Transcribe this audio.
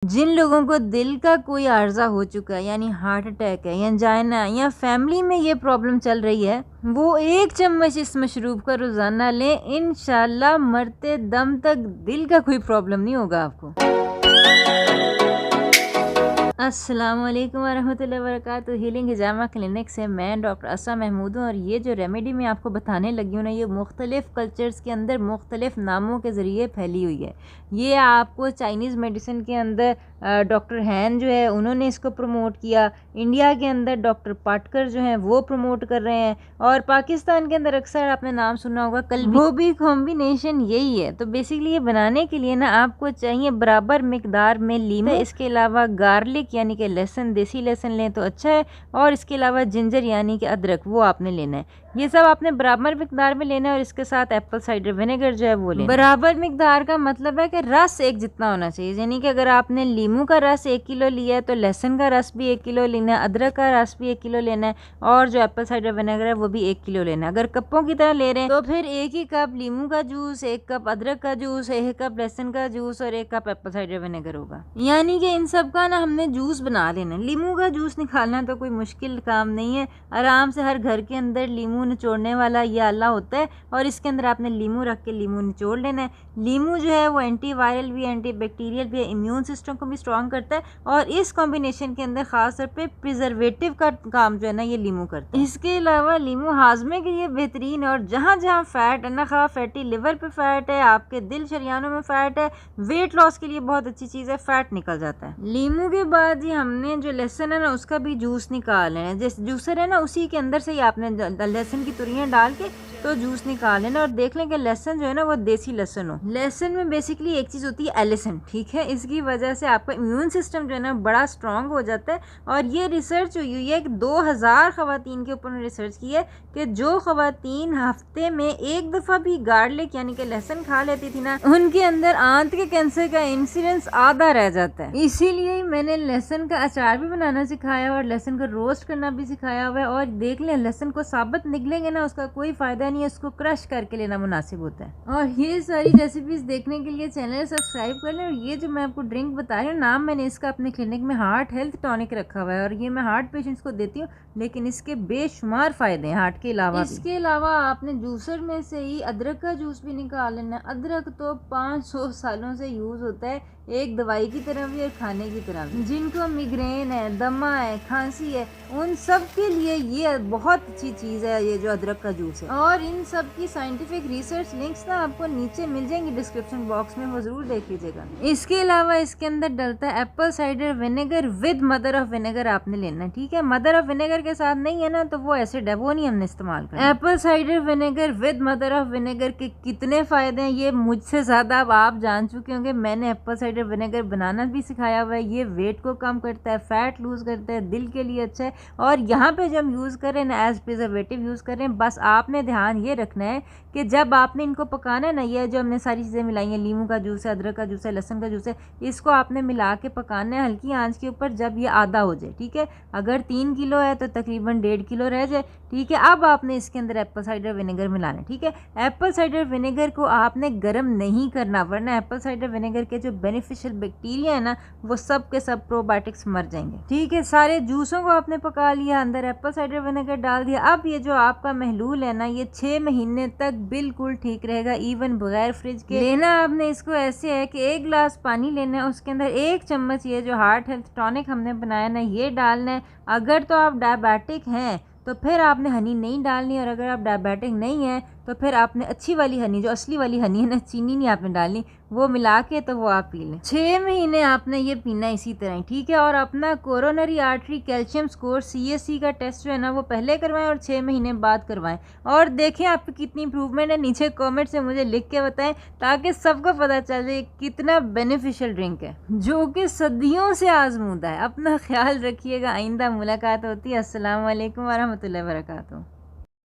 जिन लोगों को दिल का कोई आर्जा हो चुका है, यानी हार्ट अटैक है, एंजाइना या फैमिली में ये प्रॉब्लम चल रही है, वो 1 चम्मच इस मशरूब का रोज़ाना लें। इंशाल्लाह मरते दम तक दिल का कोई प्रॉब्लम नहीं होगा आपको। अस्सलाम वालेकुम वरहमतुल्लाहि वबरकातुहू। हीलिंग हिजामा क्लिनिक से मैं डॉक्टर असरा महमूद हूँ और ये जो रेमेडी मैं आपको बताने लगी हूँ ना, ये मुख्तलिफ़ कल्चर्स के अंदर मुख्तलिफ़ नामों के ज़रिए फैली हुई है। ये आपको चाइनीज़ मेडिसिन के अंदर डॉक्टर हैन जो है उन्होंने इसको प्रमोट किया, इंडिया के अंदर डॉक्टर पाटकर जो हैं वो प्रमोट कर रहे हैं, और पाकिस्तान के अंदर अक्सर आपने नाम सुना होगा कल्बी, वो भी कॉम्बिनेशन यही है। तो बेसिकली ये बनाने के लिए ना आपको चाहिए बराबर मिकदार में लीमू, इसके अलावा गार्लिक यानी कि लहसुन, देसी लहसुन लें तो अच्छा है, और इसके अलावा जिंजर यानी कि अदरक वो आपने लेना है। ये सब आपने बराबर मिकदार में लेना है, और इसके साथ एप्पल साइडर विनेगर जो है वो लेना है। बराबर मिकदार का मतलब है कि रस एक जितना होना चाहिए, यानी कि अगर आपने लीमू का रस 1 किलो लिया है तो लहसुन का रस भी 1 किलो लेना है, अदरक का रस भी 1 किलो लेना है, और जो एप्पल साइडर विनेगर है वो भी 1 किलो लेना है। अगर कपों की तरह ले रहे हैं तो फिर 1 ही कप लीमू का जूस, 1 कप अदरक का जूस, 1 कप लहसुन का जूस और 1 कप एप्पल साइडर विनेगर होगा। यानी कि इन सब का ना हमने जूस बना लेना। लीमू का जूस निकालना तो कोई मुश्किल काम नहीं है, आराम से हर घर के अंदर लीमू निचोड़ने वाला ये आला होता है, और इसके अंदर आपने लीमू रख के लीमू निचोड़ लेना है। लीमू जो है वो एंटीवायरल भी, एंटीबैक्टीरियल भी है, इम्यून सिस्टम को भी स्ट्रॉन्ग करता है, और इस कॉम्बिनेशन के अंदर खास तौर पे प्रिजर्वेटिव का काम जो है ना ये लीमू करता है। इसके अलावा लीमू हाजमे के लिए बेहतरीन है, और जहाँ जहाँ फैट है ना, खा फैटी लिवर पे फैट है, आपके दिल शरियानों में फैट है, वेट लॉस के लिए बहुत अच्छी चीज़ है, फैट निकल जाता है। लीमू के बाद ही हमने जो लहसुन है ना उसका भी जूस निकाल लेना है। जैसे जूसर है ना उसी के अंदर से ही आपने लहसुन की तुरियां डाल के तो जूस निकाल लेना, और देख लें कि लहसुन जो है ना वो देसी लहसुन हो। लहसुन में बेसिकली एक चीज़ होती है एलिसन, ठीक है, इसकी वजह से आपका इम्यून सिस्टम जो है ना बड़ा स्ट्रॉन्ग हो जाता है। और ये रिसर्च हुई है कि 2000 ख़वातीन के ऊपर रिसर्च की है कि जो ख़वातीन हफ्ते में 1 दफ़ा भी गार्लिक यानी कि लहसुन खा लेती थी ना, उनके अंदर आंत के कैंसर का इंसिडेंस आधा रह जाता है। इसीलिए मैंने लहसुन का अचार भी बनाना सिखाया और लहसुन को रोस्ट करना भी सिखाया हुआ है। और देख लें लहसुन को साबुत निकलेंगे ना उसका कोई फ़ायदा नहीं है, उसको क्रश करके लेना मुनासिब होता है। और ये सारी रेसिपीज़ देखने के लिए चैनल सब्सक्राइब कर लें। और ये जो मैं आपको ड्रिंक बता रही हूँ, नाम मैंने इसका अपने क्लिनिक में हार्ट हेल्थ टॉनिक रखा हुआ है, और ये मैं हार्ट पेशेंट्स को देती हूँ, लेकिन इसके बेशुमार फ़ायदे हैं हार्ट के अलावा। इसके अलावा आपने जूसर में से ही अदरक का जूस भी निकाल लेना। अदरक तो 500 सालों से यूज़ होता है, एक दवाई की तरह भी और खाने की तरह भी। जिनको मिग्रेन है, दमा है, खांसी है, उन सब के लिए ये बहुत अच्छी चीज़ है ये जो अदरक का जूस है। और इन सब की साइंटिफिक रिसर्च लिंक्स ना आपको नीचे मिल जाएंगी डिस्क्रिप्शन बॉक्स में, वो ज़रूर देख लीजिएगा। इसके अलावा इसके अंदर डलता है Apple cider vinegar with mother of vinegar आपने लेना है, ठीक है। मदर ऑफ विनेगर के साथ नहीं है ना तो वो एसिड है, वो नहीं हमने इस्तेमाल करना। Apple cider vinegar with mother of vinegar के कितने फ़ायदे हैं ये मुझसे ज़्यादा अब आप जान चुके होंगे। मैंने एप्पल साइडर विनेगर बनाना भी सिखाया हुआ है। ये वेट को कम करता है, फैट लूज करता है, दिल के लिए अच्छा है। और यहाँ पे जब यूज़ करें ना एज प्रिजर्वेटिव यूज़ करें, बस आपने ध्यान ये रखना है कि जब आपने इनको पकाना है ना, ये जो हमने सारी चीज़ें मिलाई हैं, लीमू का जूस है, अदरक का जूस है, लहसुन का जूस है, इसको आपने मिला के पकाना है हल्की आंच के ऊपर जब ये आधा हो जाए, ठीक है। अगर 3 किलो है तो तकरीबन 1.5 किलो रह जाए, ठीक है। अब आपने इसके अंदर एप्पल साइडर विनेगर मिलाना है, ठीक है। एप्पल साइडर विनेगर को आपने गर्म नहीं करना, वरना एप्पल साइडर विनेगर के जो बेनिफिशियल बैक्टीरिया है ना वो सब के सब प्रोबायोटिक्स मर जाएंगे, ठीक है। सारे जूसों को आपने पका लिया, अंदर एप्पल साइडर विनेगर डाल दिया। अब ये जो आपका महलूल है ना ये 6 महीने तक बिल्कुल ठीक रहेगा, इवन बगैर फ्रिज के। लेना आपने इसको ऐसे है कि 1 गिलास पानी लेना है, उसके अंदर 1 चम्मच ये जो हार्ट हेल्थ टॉनिक हमने बनाया ना ये डालना है। अगर तो आप डायबिटिक हैं तो फिर आपने हनी नहीं डालनी, और अगर आप डायबिटिक नहीं हैं तो फिर आपने अच्छी वाली हनी, जो असली वाली हनी है ना, चीनी नहीं आपने डालनी, वो मिला के तो वो आप पी लें। 6 महीने आपने ये पीना इसी तरह, ठीक है। और अपना coronary artery calcium score CSC का टेस्ट जो है ना वो पहले करवाएं और 6 महीने बाद करवाएं, और देखें आपकी कितनी इंप्रूवमेंट है। नीचे कमेंट से मुझे लिख के बताएं ताकि सबको पता चल जाए कितना बेनिफिशियल ड्रिंक है जो कि सदियों से आजमूदा है। अपना ख्याल रखिएगा, आइंदा मुलाकात होती है। अस्सलाम वालेकुम वरहमतुल्लाहि वबरकातुहू।